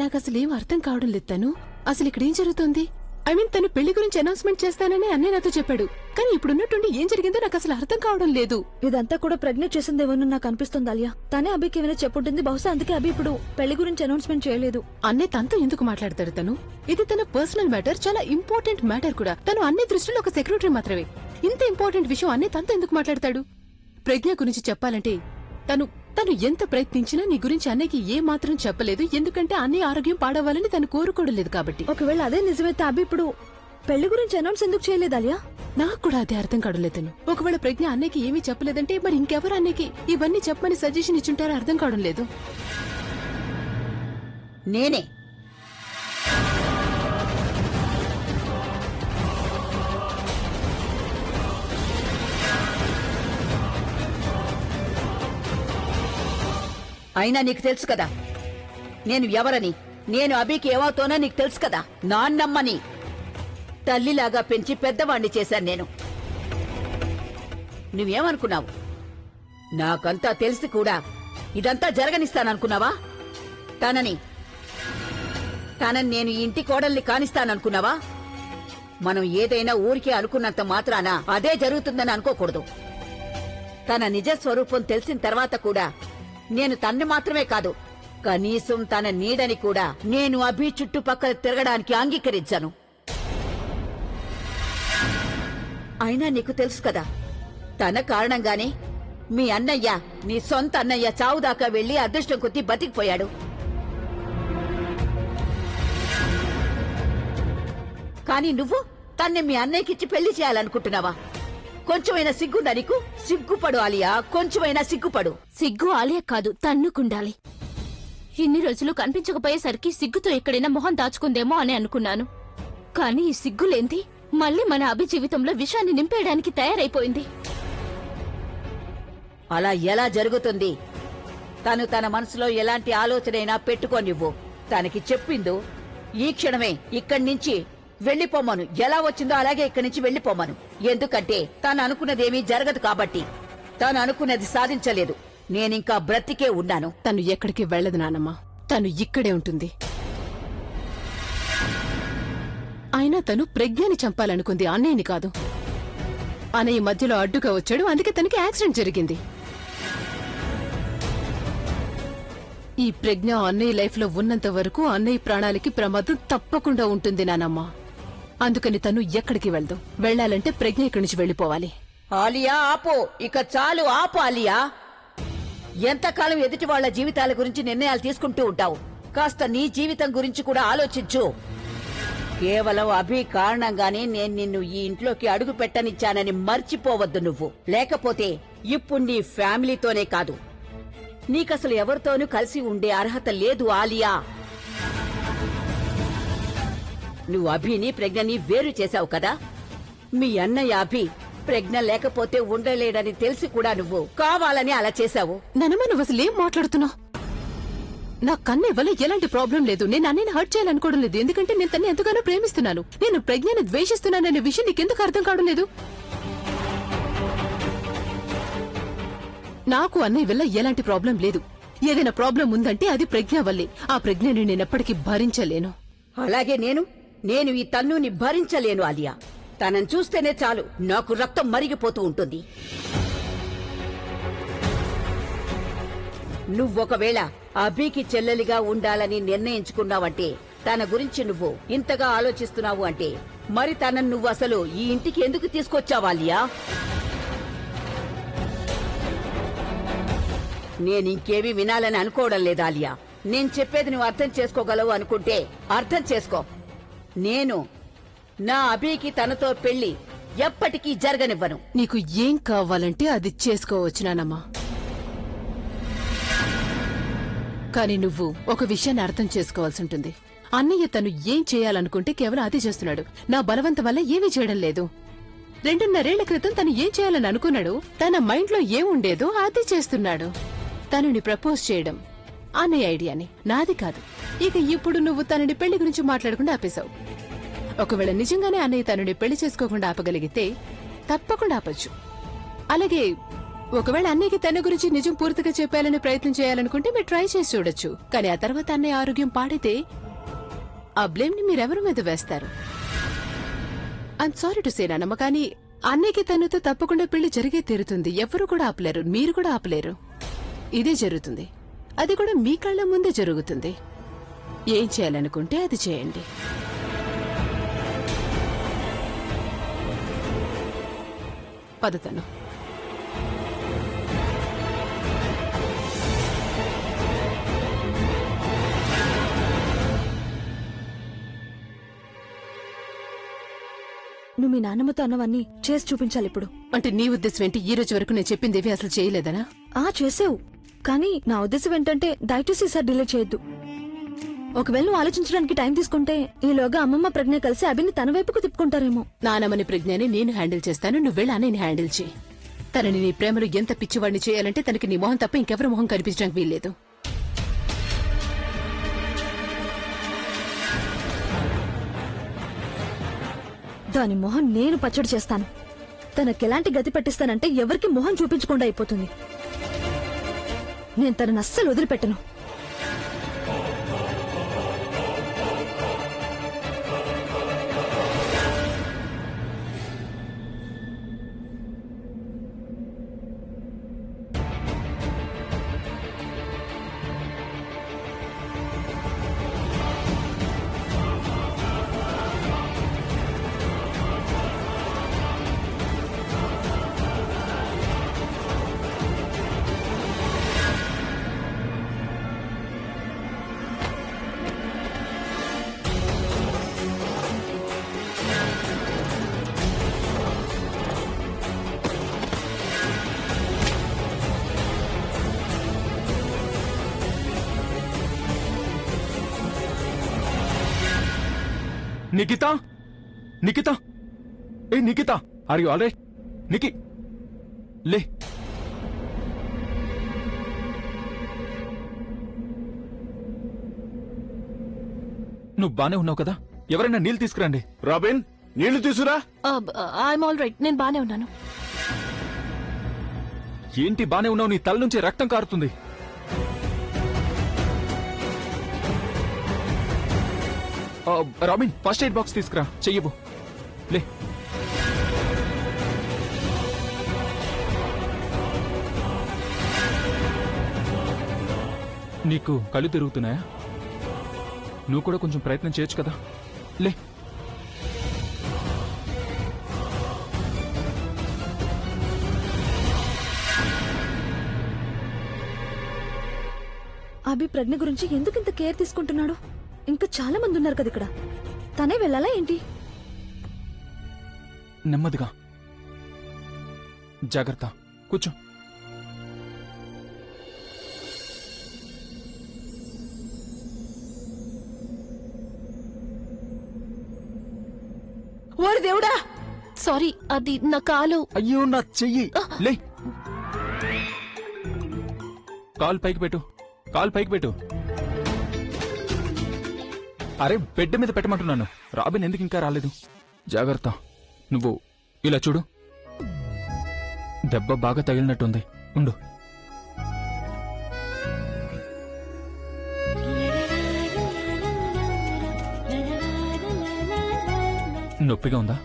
నాకు అసలేం అర్థం కావడం లేదు. తను అసలు ఇక్కడేం జరుగుతోంది? ఐ మీన్ తను పెళ్లి గురించి అనౌన్స్మెంట్ చేస్తానని అన్నయ్య నాతో చెప్పాడు. కానీ ఇప్పుడున్నట్టుండి ఏం జరిగిందో నాకు అసలు అర్థం కావడం లేదు. ఇదంతా కూడా ప్రజ్ఞ చేసిందేమో నాకు అనిపిస్తుంది ఆలియా. తనే అభికి ఏమైనా చెప్పుంటుంది. బహుశా అందుకే అభి ఇప్పుడు పెళ్లి గురించి అనౌన్స్మెంట్ చేయలేదు. అన్నయ్య తనతో ఎందుకు మాట్లాడతాడు? తను ఇది తన పర్సనల్ మ్యాటర్, చాలా ఇంపార్టెంట్ మ్యాటర్ కూడా. తను అన్ని దృష్టిలో ఒక సెక్రటరీ మాత్రమే. ఇంత ఇంపార్టెంట్ విషయం అన్నయ్య తనతో ఎందుకు మాట్లాడతాడు? ప్రజ్ఞ గురించి చెప్పాలంటే తను ఎంత ప్రయత్నించినా నీ గురించి అన్నయ్యకి ఏ మాత్రం చెప్పలేదు. ఎందుకంటే అన్నయ్య ఆరోగ్యం పాడవాలని తను కోరుకోవడం లేదు కాబట్టి. ఒకవేళ అదే నిజమైతే అభి ఇప్పుడు పెళ్లి గురించి అనౌన్స్ ఎందుకు చేయలేదు ఆలియా? నాకు కూడా అదే అర్థం కావడం లేదు. తను ఒకవేళ ప్రజ్ఞ అన్నయ్యకి ఏమీ చెప్పలేదంటే మరి ఇంకెవరు అన్నయ్యకి ఇవన్నీ చెప్పమని సజెషన్ ఇచ్చుంటారో అర్థం కావడం లేదు. నేనే అయినా నీకు తెలుసు కదా నేను ఎవరని. నేను అభికి ఏమవుతానో నీకు తెలుసు కదా. నాన్నమ్మని తల్లిలాగా పెంచి పెద్దవాణ్ణి చేశాను నేను. నువ్వేమనుకున్నావు? నాకంతా తెలిసి కూడా ఇదంతా జరగనిస్తాననుకున్నావా? తనని నేను ఇంటి కోడల్ని కానిస్తాననుకున్నావా? మనం ఏదైనా ఊరికే అనుకున్నంత మాత్రాన అదే జరుగుతుందని అనుకోకూడదు. తన నిజ స్వరూపం తెలిసిన తర్వాత కూడా నేను తన్ని మాత్రమే కాదు, కనీసం తన నీడని కూడా నేను అభి చుట్టుపక్కల తిరగడానికి అంగీకరించాను. అయినా నీకు తెలుసు కదా, తన కారణంగానే మీ అన్నయ్య, నీ సొంత అన్నయ్య చావుదాకా వెళ్లి అదృష్టం కొద్దీ బతికిపోయాడు. కానీ నువ్వు తన్ని మీ అన్నయ్యకిచ్చి పెళ్లి చేయాలనుకుంటున్నావా? కొంచెమైనా సిగ్గుందా నీకు? సిగ్గుపడు ఆలియా, కొంచెమైనా సిగ్గుపడు. సిగ్గు ఆలియా కాదు, తన్నుకుండాలి. ఇన్ని రోజులు కనిపించకపోయేసరికి సిగ్గుతో ఎక్కడైనా మొహం దాచుకుందేమో అని అనుకున్నాను. కానీ ఈ సిగ్గులేంది మళ్ళీ మన అభి జీవితంలో విషాన్ని నింపేయడానికి తయారైపోయింది. అలా ఎలా జరుగుతుంది? తన మనసులో ఎలాంటి ఆలోచనైనా పెట్టుకోనివ్వు. తనకి చెప్పిందో ఈ క్షణమే ఇక్కడి నుంచి వెళ్లిపోమను. ఎలా వచ్చిందో అలాగే ఇక్కడి నుంచి వెళ్లిపోమను. ఎందుకంటే తను అనుకున్నదేమీ జరగదు కాబట్టి. తను అనుకున్నది సాధించలేదు. నేనింకా బ్రతికే ఉన్నాను. తను ఎక్కడికి వెళ్లదు నానమ్మ, తను ఇక్కడే ఉంటుంది. అయినా తను ప్రజ్ఞని చంపాలనుకుంది, అన్నయ్యని కాదు. అన్నయ్య మధ్యలో అడ్డుగా వచ్చాడు, అందుకే తనకి యాక్సిడెంట్ జరిగింది. ఈ ప్రజ్ఞ అన్నయ్య లైఫ్ లో ఉన్నంత వరకు అన్నయ్య ప్రాణాలకి ప్రమాదం తప్పకుండా ఉంటుంది నానమ్మ. అందుకని తను ఎక్కడికి వెళ్దు. వెళ్లాలంటే ప్రజ్ఞ ఇక్కడి నుంచి వెళ్లిపోవాలి. ఆలియా ఆపో, ఇక చాలు, ఆపు ఆలియా. ఎంతకాలం ఎదుటి వాళ్ల జీవితాల గురించి నిర్ణయాలు తీసుకుంటూ ఉంటావు? కాస్త నీ జీవితం గురించి కూడా ఆలోచించు. కేవలం అభి కారణంగానే నేను నిన్ను ఈ ఇంట్లోకి అడుగు పెట్టనిచ్చానని మర్చిపోవద్దు నువ్వు. లేకపోతే ఇప్పుడు నీ ఫ్యామిలీతోనే కాదు, నీకసలు ఎవరితోనూ కలిసి ఉండే అర్హత లేదు ఆలియా. నువ్వు అభిని ప్రజ్ఞని వేరు చేశావు కదా. మీ అన్నయ్య అభి ప్రజ్ఞ లేకపోతే ఉండలేడని తెలిసి కూడా నువ్వు కావాలని అలా చేశావు. నానమ్మ నువ్వు అసలు ఏం మాట్లాడుతున్నావు? నా కన్నయ్య వల్ల ఎలాంటి ప్రాబ్లం లేదు. నేను అన్నయ్యని హర్ట్ చేయాలనుకోవడం లేదు. ఎందుకంటే నేను తన్ని ఎంతగానో ప్రేమిస్తున్నాను. నేను ప్రజ్ఞని ద్వేషిస్తున్నాననే విషయం నీకెందుకు అర్థం కావడం లేదు? నాకు అన్నయ్య వల్ల ఎలాంటి ప్రాబ్లం లేదు. ఏదైనా ప్రాబ్లం ఉందంటే అది ప్రజ్ఞ వల్లే. ఆ ప్రజ్ఞని నేనెప్పటికీ భరించలేను. అలాగే నేను ఈ తన్నుని భరించలేను ఆలియా. తనని చూస్తేనే చాలు నాకు రక్తం మరిగిపోతూ ఉంటుంది. నువ్వొకవేళ అభికి చెల్లెలిగా ఉండాలని నిర్ణయించుకున్నావంటే, తన గురించి నువ్వు ఇంతగా ఆలోచిస్తున్నావు అంటే, మరి తనను నువ్వు అసలు ఈ ఇంటికి ఎందుకు తీసుకొచ్చావాలియా? నేనింకేమీ వినాలని అనుకోవడం లేదా ఆలియా. నేను చెప్పేది నువ్వు అర్థం చేసుకోగలవు అనుకుంటే అర్థం చేసుకో. నేను నా అభికి తనతో పెళ్లి ఎప్పటికీ జరగనివ్వను. నీకు ఏం కావాలంటే అది చేసుకోవచ్చు నానమ్మా. కానీ నువ్వు ఒక విషయాన్ని అర్థం చేసుకోవాల్సి ఉంటుంది. అన్నయ్య తను ఏం చేయాలనుకుంటే కేవలం అదే చేస్తున్నాడు. నా బలవంతం వల్ల ఏమీ చేయడం లేదు. 2.5 ఏళ్ల క్రితం తను ఏం చేయాలని అనుకున్నాడు, తన మైండ్ లో ఏముండేదో అది చేస్తున్నాడు. తనని ప్రపోజ్ చేయడం అన్నయ్య ఐడియాని, నాది కాదు. ఇక ఇప్పుడు నువ్వు తనని పెళ్లి గురించి మాట్లాడకుండా ఆపేశావు. ఒకవేళ నిజంగానే అన్నయ్య తనని పెళ్లి చేసుకోకుండా ఆపగలిగితే తప్పకుండా ఆపచ్చు. అలాగే ఒకవేళ అన్నయ్యకి తన గురించి నిజం పూర్తిగా చెప్పాలని ప్రయత్నం చేయాలనుకుంటే మీరు ట్రై చేసి చూడొచ్చు. కానీ ఆ తర్వాత అన్నయ్య ఆరోగ్యం పాడితే ఆ బ్లేమ్ ని మీరెవరి మీద వేస్తారు? ఐమ్ సారీ టు సే నానమ్మ, కానీ అన్నయ్యకి తనతో తప్పకుండా పెళ్లి జరిగే తీరుతుంది. ఎవరు కూడా ఆపలేరు, మీరు కూడా ఆపలేరు. ఇదే జరుగుతుంది, అది కూడా మీ కళ్ళ ముందే జరుగుతుంది. ఏం చేయాలనుకుంటే అది చేయండి. పదతను నువ్వు మీ నాన్నమ్మతో అన్నవన్నీ చేసి చూపించాలి ఇప్పుడు. అంటే నీ ఉద్దేశం ఏంటి? ఈ రోజు వరకు నేను చెప్పిందేవి అసలు చేయలేదనా? చేసావు, కానీ నా ఉద్దేశం ఏంటంటే దయచేసి ఈసారి డిలే చేయొద్దు. ఒకవేళ నువ్వు ఆలోచించడానికి టైం తీసుకుంటే ఈలోగా అమ్మమ్మ ప్రజ్ఞ కలిసి అభిని తన వైపుకు తిప్పుకుంటారేమో. నానమ్మని ప్రజ్ఞని నేను హ్యాండిల్ చేస్తాను, నువ్వెళ్ళి అన్నయ్యని హ్యాండిల్ చేయి. తనని నీ ప్రేమలో ఎంత పిచ్చివాడిని చేయాలంటే తనకి నీ మొహం తప్ప ఇంకెవరి మొహం కనిపించడానికి వీల్లేదు. దాని మొహం నేను పచ్చడి చేస్తాను. తనకెలాంటి గతి పట్టిస్తానంటే ఎవరికి మొహం చూపించకుండా అయిపోతుంది. నేను తనని అస్సలు వదిలిపెట్టను. నిఖిత, నిఖిత, ఏ Nikhita, are you all right? Nikhi, లే. నువ్వు బానే ఉన్నావు కదా? ఎవరైనా నీళ్ళు తీసుకురండి. రాబిన్, నీళ్లు తీసురా. ఐఎమ్ ఆల్ రైట్, నేను బానే ఉన్నాను. ఏంటి బానే ఉన్నావు? నీ తల నుంచి రక్తం కారుతుంది. రాబిన్, ఫస్ట్ ఎయిడ్ బాక్స్ తీసుకురా, చెయ్యవు. లే. నీకు కళ్ళు తిరుగుతున్నాయా? నువ్వు కూడా కొంచెం ప్రయత్నం చేయొచ్చు కదా. లే. అభి ప్రజ్ఞ గురించి ఎందుకింత కేర్ తీసుకుంటున్నాడు? ఇంకా చాలా మంది ఉన్నారు కదా ఇక్కడ. తనే వెళ్ళాలా ఏంటి? నెమ్మదిగా, జాగ్రత్త. కూర్చో. ఓరి దేవుడా! సారీ, అది నా కాలు. అయ్యో, నా చెయ్యి. లే. కాలు పైకి పెట్టు, కాలు పైకి పెట్టు. అరే, బెడ్ మీద పెట్టమంటున్నాను. రాబిన్ ఎందుకు ఇంకా రాలేదు? జాగ్రత్త. నువ్వు ఇలా చూడు, దెబ్బ బాగా తగిలినట్టుంది. ఉండు. నొప్పిగా ఉందా?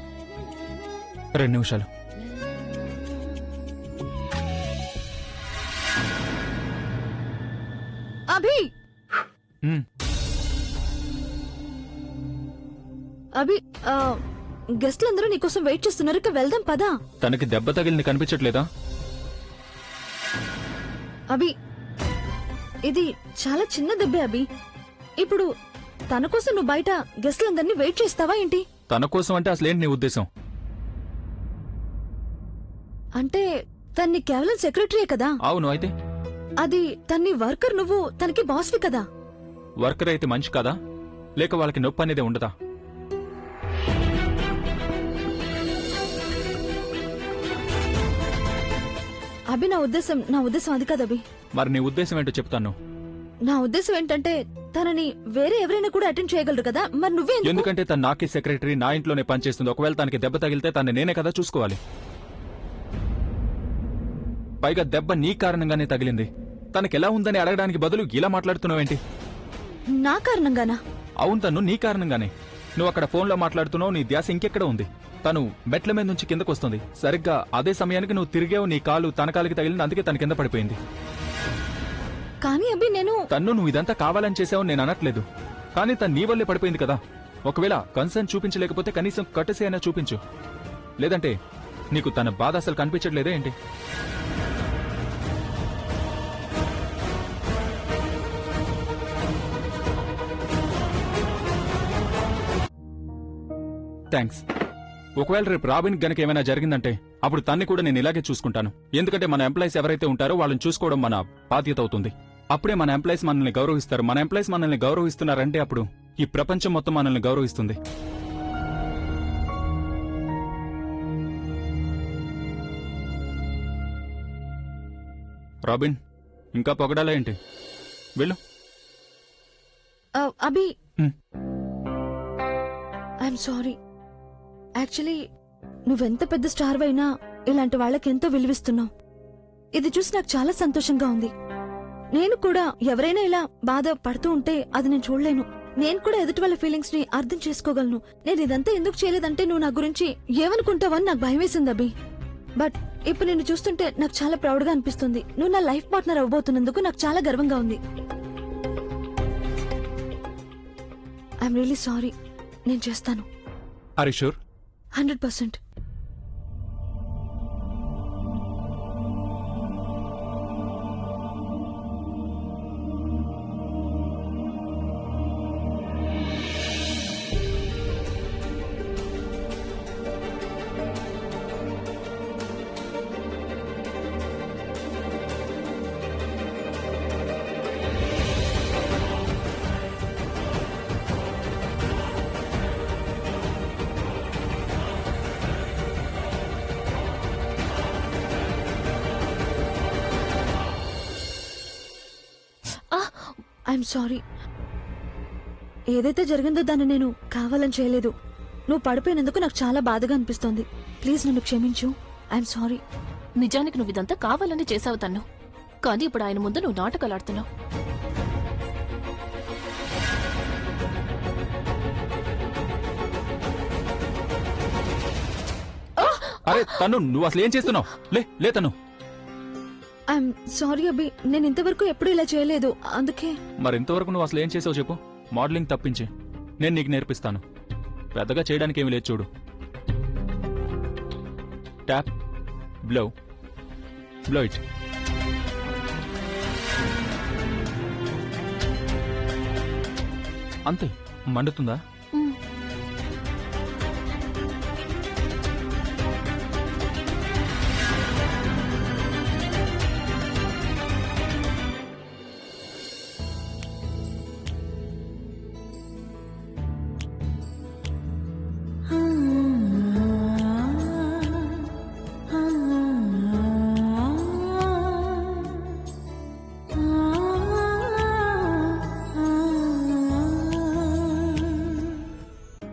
2 నిమిషాలు. అభి, ఉమ్. అభి, గెస్ట్లందరూ నీకోసం వెయిట్ చేస్తున్నారు. ఇక వెళ్దాం పదా. తనకి దెబ్బ తగిలింది కనిపించట్లేదా? అభి, ఇది చాలా చిన్న దెబ్బే అభి. ఇప్పుడు తన కోసం నువ్వు బయట గెస్ట్లందరినీ వెయిట్ చేస్తావా ఏంటి? తన కోసం అంటే అసలేంటి నీ ఉద్దేశం? అంటే తన్ని కేవలం సెక్రటరీయే కదా. అవును, అయితే అది తన్ని వర్కర్, నువ్వు తనకి బాస్వి కదా. వర్కర్ అయితే మంచి కదా? లేక వాళ్ళకి నొప్పి అనేది ఉండదా? అభి, నా ఉద్దేశం అది కాదు అభి. మరి నీ ఉద్దేశం ఏంటో చెప్తాను. నా ఉద్దేశం ఏంటంటే తనని వేరే ఎవరైనా కూడా అటెండ్ చేయగలరు కదా. మరి నువ్వే ఎందుకు? ఎందుకంటే తన నాకే సెక్రటరీ, నా ఇంట్లోనే పనిచేస్తుంది. ఒకవేళ తనకి దెబ్బ తగిలితే తనని నేనే కదా చూసుకోవాలి. పైగా దెబ్బ నీ కారణంగానే తగిలింది. తనకెలా ఉందని అడగడానికి బదులు ఇలా మాట్లాడుతున్నావేంటి? నా కారణంగానా? అవును తను నీ కారణంగానే. నువ్వు అక్కడ ఫోన్లో మాట్లాడుతున్నావు, నీ ధ్యాస ఇంకెక్కడ ఉంది. తను మెట్ల మీద నుంచి కిందకు వస్తుంది. సరిగ్గా అదే సమయానికి నువ్వు తిరిగావు, నీ కాలు తన కాలికి తగిలింది, అందుకే తన కింద పడిపోయింది. కానీ అభి నేను నువ్వు ఇదంతా కావాలని చేసావని నేను అనట్లేదు, కానీ తను నీ వల్లే పడిపోయింది కదా. ఒకవేళ కన్సర్న్ చూపించలేకపోతే కనీసం కట్టసి అయినా చూపించు. లేదంటే నీకు తన బాధ అసలు కనిపించట్లేదే ఏంటి? థ్యాంక్స్. ఒకవేళ రేపు రాబిన్ గనక ఏమైనా జరిగిందంటే అప్పుడు తన్ని కూడా నేను ఇలాగే చూసుకుంటాను. ఎందుకంటే మన ఎంప్లాయీస్ ఎవరైతే ఉంటారో వాళ్ళని చూసుకోవడం మన బాధ్యత అవుతుంది. అప్పుడే మన ఎంప్లాయీస్ మనల్ని గౌరవిస్తారు. మన ఎంప్లాయీస్ మనల్ని గౌరవిస్తున్నారంటే అప్పుడు ఈ ప్రపంచం మొత్తం మనల్ని గౌరవిస్తుంది. రాబిన్, ఇంకా పొగడాలా ఏంటి? వెళ్ళు. అభి హ్మ్. I'm sorry. యాక్చువల్లీ నువ్వెంత పెద్ద స్టార్ అయినా ఇలాంటి వాళ్ళకి ఎంతో విలువిస్తున్నావు. ఇది చూసి నాకు చాలా సంతోషంగా ఉంది. నేను కూడా ఎవరైనా ఇలా బాధ పడుతూ ఉంటే అది నేను చూడలేను. నేను కూడా ఎదుటి వాళ్ళ ఫీలింగ్స్ ని అర్థం చేసుకోగలను. నేను ఇదంతా ఎందుకు చేయలేదంటే నువ్వు నా గురించి ఏమనుకుంటావని నాకు భయం వేసింది అభి. బట్ ఇప్పుడు నిన్ను చూస్తుంటే నాకు చాలా ప్రౌడ్ గా అనిపిస్తుంది. నువ్వు నా లైఫ్ పార్ట్నర్ అవ్వబోతున్నందుకు నాకు చాలా గర్వంగా ఉంది. I'm really sorry. నేను చేస్తాను. Are you sure? 100%. I'm sorry. ఏదైతే జరిగిందో దాన్ని నేను కావాలని చేయలేదు. నువ్వు పడిపోయినందుకు నాకు చాలా బాధగా అనిపిస్తోంది. ప్లీజ్ నన్ను క్షమించు. I'm sorry. నిజానికి నువ్వు ఇదంతా కావాలని చేసావు తన్ను, కానీ ఇప్పుడు ఆయన ముందు నువ్వు నాటకాలాడుతున్నావు. అరే తను, నువ్వు అసలు ఏం చేస్తున్నావు? లే తను. ఐఎమ్ సారీ అభి. నేను ఇంతవరకు ఎప్పుడు ఇలా చేయలేదు, అందుకే. మరి ఇంతవరకు నువ్వు అసలు ఏం చేసావు చెప్పు? మోడలింగ్ తప్పించి నేను నీకు నేర్పిస్తాను. పెద్దగా చేయడానికి ఏమి లేదు. చూడు, ట్యాప్, బ్లో, బ్లో ఇట్. అంతే. మండుతుందా?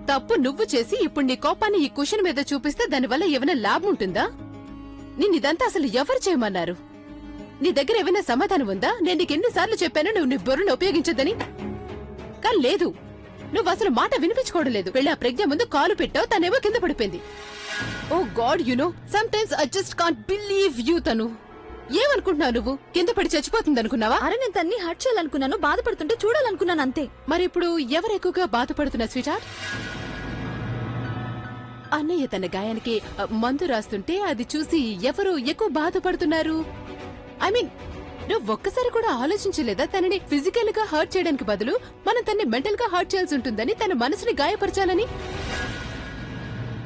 తప్పు నువ్వు చేసి ఇప్పుడు నీ కోపాన్ని ఈ కుషన్ మీద చూపిస్తే దానివల్ల ఏమైనా లాభం ఉంటుందా? నిన్నిదంతా అసలు ఎవరు చేయమన్నారు? నీ దగ్గర ఏమైనా సమాధానం ఉందా? నేను నీకు ఎన్నిసార్లు చెప్పాను నువ్వు నీ బుర్రను ఉపయోగించొద్దని. కానీ లేదు, నువ్వు అసలు మాట వినిపించుకోవడం లేదు. వెళ్ళి ఆ ప్రజ్ఞ ముందు కాలు పెట్టావు, తనేమో కింద పడిపోయింది. Oh god, you know sometimes I just can't believe you. తను ఏమనుకుంటున్నావు? నువ్వు కింద పడి చచ్చిపోతుంది అనుకున్నావా? అరే నేను తన్ని హర్ట్ చేయాలనుకున్నాను, బాధపడుతుంటే చూడాలనుకున్నాను, అంతే. మరి ఇప్పుడు ఎవరు ఎక్కువగా బాధపడుతున్నా స్వీటార్ట్? అన్నయ్య తన గాయానికి మందు రాస్తుంటే అది చూసి ఎవరు ఎక్కువ బాధపడుతున్నారు? ఐ మీన్, నువ్వు ఒక్కసారి కూడా ఆలోచించలేదా తనని ఫిజికల్ గా హర్ట్ చేయడానికి బదులు మనం తన్ని మెంటల్ గా హర్ట్ చేయాల్సి ఉంటుందని, తన మనసుని గాయపరచాలని?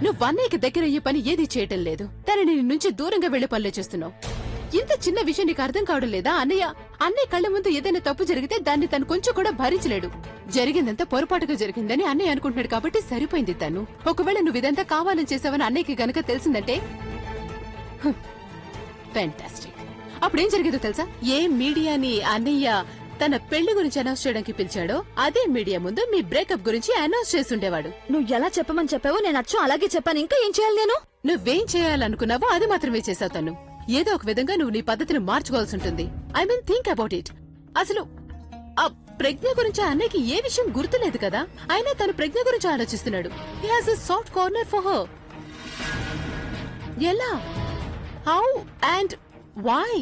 నువ్వు అన్నయ్యకి దగ్గరయ్యే పని ఏది చేయటం లేదు. తనని నీ నుంచి దూరంగా వెళ్లే పనులే చేస్తున్నావు. ఇంత చిన్న విషయం నీకు అర్థం కావడం లేదా? అన్నయ్య కళ్ళ ముందు ఏదైనా తప్పు జరిగితే దాన్ని తను కొంచెం కూడా భరించలేడు. జరిగిందంతా పొరపాటుగా జరిగిందని అన్నయ్య అనుకుంటున్నాడు కాబట్టి సరిపోయింది. తను ఒకవేళ నువ్వు ఇదంతా కావాలని చేసావని అన్నయ్యకి గనక తెలిసిందంటే ఫ్యాంటాస్టిక్. అప్పుడేం జరిగేదో తెలుసా? ఏ మీడియాని అన్నయ్య తన పెళ్లి గురించి అనౌన్స్ చేయడానికి పిలిచాడో అదే మీడియా ముందు మీ బ్రేకప్ గురించి అనౌన్స్ చేస్తుండేవాడు. నువ్వు ఎలా చెప్పమని చెప్పావో నేను అచ్చం అలాగే చెప్పాను. ఇంకా ఏం చేయాలి నేను? నువ్వేం చేయాలనుకున్నావో అది మాత్రమే చేసావు. తను ఏదో ఒక విధంగా నువ్వు నీ పద్ధతిని మార్చుకోవాల్సి ఉంటుంది. I mean think about it. అసలు ఆ ప్రజ్ఞ గురించి ఆ అన్నయ్యకి ఏ విషయం గుర్తులేదు కదా, అయినా తను ప్రజ్ఞ గురించి ఆలోచిస్తున్నాడు. He has a soft corner for her. ఎలా, హౌ అండ్ వై?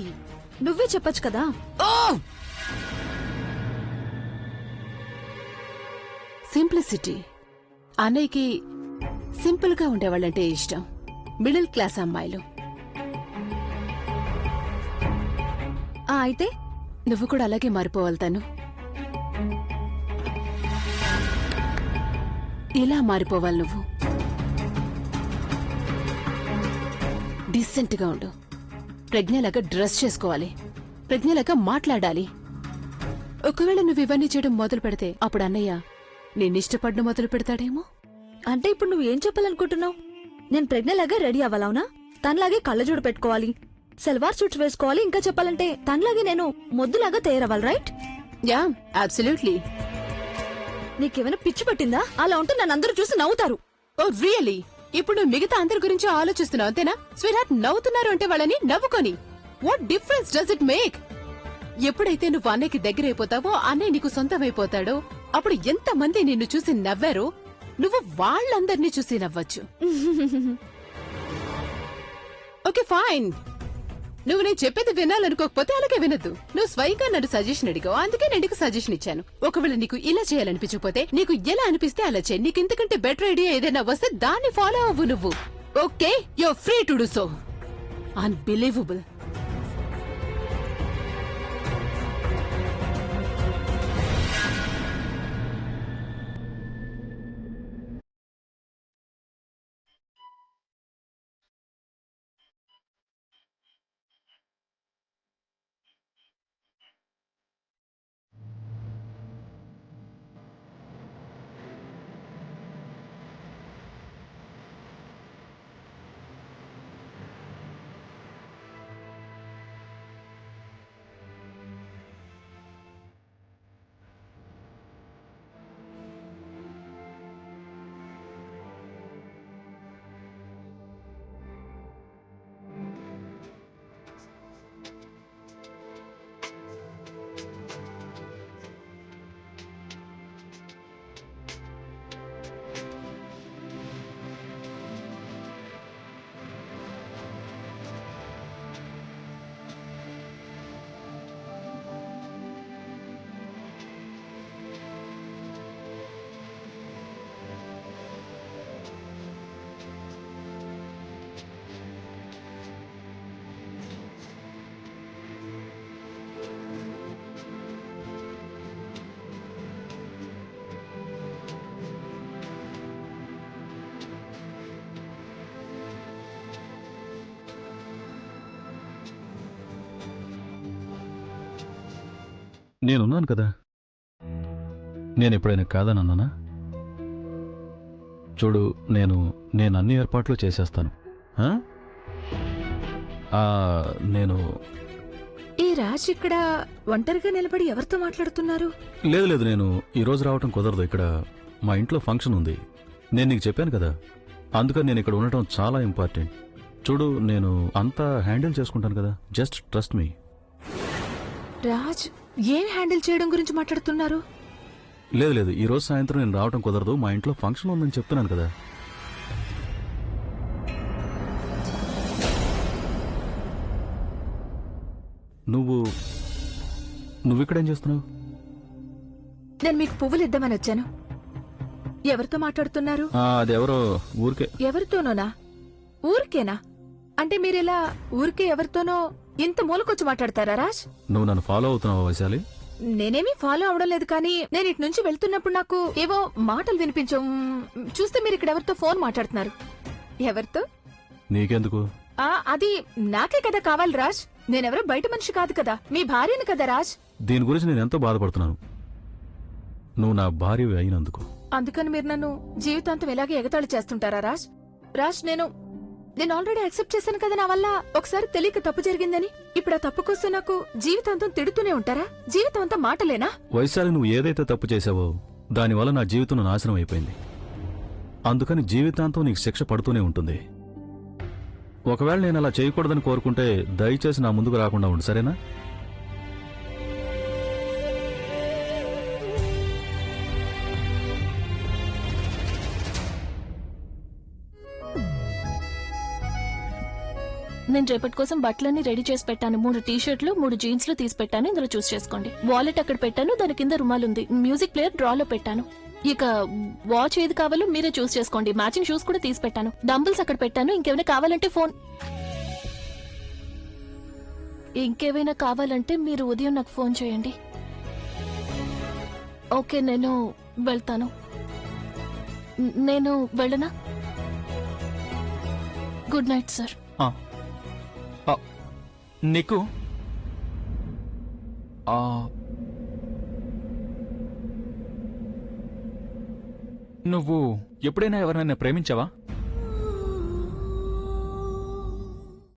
నువ్వే చెప్పొచ్చు కదా. సింప్లిసిటీ. అన్నయ్యకి సింపుల్ గా ఉండేవాళ్ళంటే ఇష్టం. మిడిల్ క్లాస్ అమ్మాయిలు. అయితే నువ్వు కూడా అలాగే మారిపోవాలి. తను ఇలా మారిపోవాలి. నువ్వు డీసెంట్ గా ఉండు. ప్రజ్ఞలాగా డ్రెస్ చేసుకోవాలి. ప్రజ్ఞలాగా మాట్లాడాలి. ఒకవేళ నువ్వు ఇవన్నీ చేయడం మొదలు పెడితే అప్పుడు అన్నయ్య నిన్నిష్టపడడం మొదలు పెడతాడేమో. అంటే ఇప్పుడు నువ్వు ఏం చెప్పాలనుకుంటున్నావు? నేను ప్రెగ్నెంట్లాగా రెడీ అవ్వాలవునా? తనలాగే కళ్ళజోడు పెట్టుకోవాలి, సల్వార్ సూట్స్ వేసుకోవాలి, ఇంకా చెప్పాలంటే తనలాగే నేను మొద్దులాగా తయారవ్వాలి, రైట్? Yeah, absolutely. నీకేమైనా పిచ్చి పట్టిందా? అలా ఉంటే నన్ను అందరూ చూసి నవ్వుతారు. Oh really? ఇప్పుడు నువ్వు మిగతా అందరి గురించి ఆలోచిస్తున్నావు అంతేనా? స్వీట్ హార్ట్, నవ్వుతున్నారు అంటే వాళ్ళని నవ్వుకొని what difference does it make? ఎప్పుడైతే నువ్వు అన్నయ్యకి దగ్గరైపోతావో అన్నయ్య నీకు సొంతమైపోతాడో అప్పుడు ఎంత మంది నిన్ను చూసి నవ్వారో నువ్వు వాళ్ళందరినీ చూసి నవ్వచ్చు. Okay fine. నువ్వు నేను చెప్పేది వినాలనుకోకపోతే అలాగే వినద్దు. నువ్వు స్వయంగా నన్ను సజెషన్ అడిగావు, అందుకే నేను నీకు సజెషన్ ఇచ్చాను. ఒకవేళ నీకు ఇలా చేయాలనిపించకపోతే నీకు ఎలా అనిపిస్తే అలా చేయి. నీకు ఇంతకంటే బెటర్ ఐడియా ఏదైనా వస్తే దాన్ని ఫాలో అవ్వు నువ్వు. Okay, you're free to do so. Unbelievable. నేనున్నాను కదా. నేను ఎప్పుడైనా కాదనన్నానా? చూడు, నేను అన్ని ఏర్పాట్లు చేసేస్తాను. ఆ? నేను ఈ రాజ్ ఇక్కడ ఒంటరిగా నిలబడి ఎవరితో మాట్లాడుతున్నారు? లేదు, నేను ఈరోజు రావటం కుదరదు. ఇక్కడ మా ఇంట్లో ఫంక్షన్ ఉంది. నేను నీకు చెప్పాను కదా, అందుకని నేను ఇక్కడ ఉండటం చాలా ఇంపార్టెంట్. చూడు, నేను అంతా హ్యాండిల్ చేసుకుంటాను కదా. Just trust me. రాజ్ ఏం హ్యాండిల్ చేయడం గురించి మాట్లాడుతున్నారు? లేదు, ఈరోజు సాయంత్రం నేను రావటం కుదరదు. మా ఇంట్లో ఫంక్షన్ ఉందని చెప్తున్నాను కదా. నువ్విక్కడేం చేస్తున్నావు? నేను మీకు పువ్వులు ఇద్దామని వచ్చాను. ఎవరితో మాట్లాడుతున్నారు? అదెవరో ఊరికే. ఎవరితోనోనా? ఊరికేనా? అంటే మీరిలా ఊరికే ఎవరితోనో ఇంత మూలకొచ్చి మాట్లాడతారా రాజ్? నువ్వు నన్ను ఫాలో అవుతున్నావా వైశాలి? నేనేమీ ఫాలో అవడం లేదు, కానీ నేను ఇటు నుంచి వెళ్తున్నప్పుడు నాకు ఏవో మాటలు వినిపించం. చూస్తే మీరు ఇక్కడ ఎవరితో ఫోన్ మాట్లాడుతున్నారు. ఎవరితో? నీకెందుకు? అది నాకే కదా కావాలి రాజ్. నేనెవరో బయట మనిషి కాదు కదా, మీ భార్యను కదా రాజ్. దీని గురించి నేను ఎంతో బాధపడుతున్నాను, నువ్వు నా భార్య అయినందుకు. అందుకని మీరు నన్ను జీవితాంతం ఇలాగే ఎగతాళి చేస్తుంటారా రాజ్? రాజ్, నేను ఆల్రెడీ యాక్సెప్ట్ చేశాను కదా నా వల్ల ఒకసారి తెలియక తప్పు జరిగిందని. ఇప్పుడు ఆ తప్పు కోసం నాకు జీవితాంతం తిడుతూనే ఉంటారా? జీవితం అంతా మాటలేనా? వైశాలి, నువ్వు ఏదైతే తప్పు చేశావో దానివల్ల నా జీవితం నాశనం అయిపోయింది. అందుకని జీవితాంతం నీకు శిక్ష పడుతూనే ఉంటుంది. ఒకవేళ నేను అలా చేయకూడదని కోరుకుంటే దయచేసి నా ముందుకు రాకుండా ఉండు, సరేనా? నేను రేపటి కోసం బట్టలన్నీ రెడీ చేసి పెట్టాను. 3 టీ-షర్ట్లు 3 జీన్స్లు తీసి పెట్టాను. ఇందులో చూస్ చేసుకోండి. వాలెట్ అక్కడ పెట్టాను, దాని కింద రుమాలు ఉంది. మ్యూజిక్ ప్లేయర్ డ్రాలో పెట్టాను. ఇక వాచ్ ఏది కావాలో మీరే చూస్ చేసుకోండి. మ్యాచింగ్ షూస్ కూడా తీసి పెట్టాను. డంబుల్స్ అక్కడ పెట్టాను. ఇంకేమైనా కావాలంటే మీరు ఉదయం నాకు ఫోన్ చేయండి. ఓకే, నేను వెళ్తాను. నేను వెళ్ళనా? Good night sir. నీకు నువ్వు ఎప్పుడైనా ఎవరైనా ప్రేమించావా?